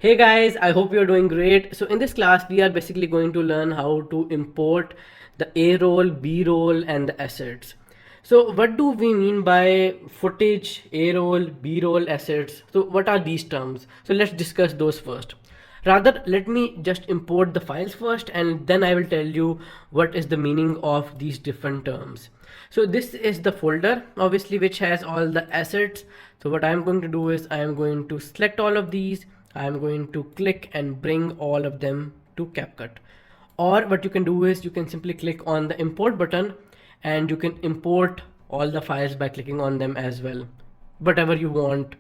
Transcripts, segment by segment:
Hey guys, I hope you're doing great. So in this class, we are basically going to learn how to import the A roll, B roll and the assets. So what do we mean by footage, A roll, B roll, assets? So what are these terms? So let's discuss those first. Rather, let me just import the files first and then I will tell you what is the meaning of these different terms. So this is the folder obviously which has all the assets. So what I'm going to do is I am going to select all of these. I'm going to click and bring all of them to CapCut. Or what you can do is you can simply click on the import button and you can import all the files by clicking on them as well. Whatever you want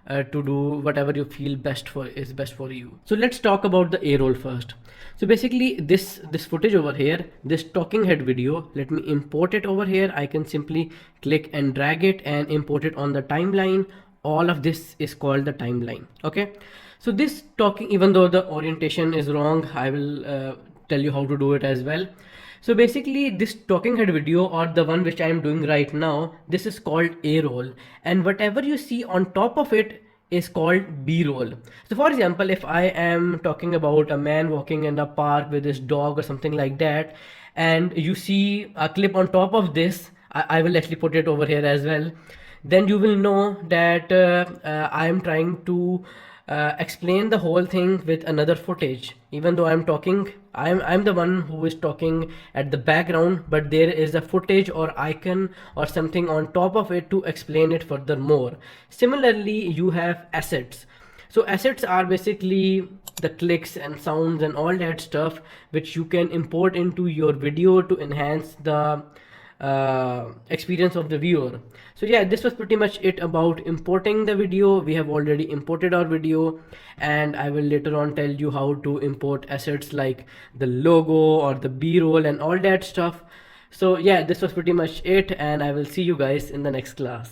to do, whatever you feel best for is best for you. So let's talk about the A roll first. So basically this footage over here, this talking head video, let me import it over here. I can simply click and drag it and import it on the timeline. All of this is called the timeline. Okay, so this talking, even though the orientation is wrong, I will tell you how to do it as well. So basically this talking head video, or the one which I am doing right now, this is called A roll, and whatever you see on top of it is called B roll. So for example, if I am talking about a man walking in the park with his dog or something like that, and you see a clip on top of this, I will actually put it over here as well, then you will know that I am trying to explain the whole thing with another footage. Even though I'm talking, I'm the one who is talking at the background, but there is a footage or icon or something on top of it to explain it furthermore. Similarly, you have assets. So assets are basically the clicks and sounds and all that stuff which you can import into your video to enhance the experience of the viewer. So yeah, this was pretty much it about importing the video. We have already imported our video, and I will later on tell you how to import assets like the logo or the b-roll and all that stuff. So yeah, this was pretty much it, and I will see you guys in the next class.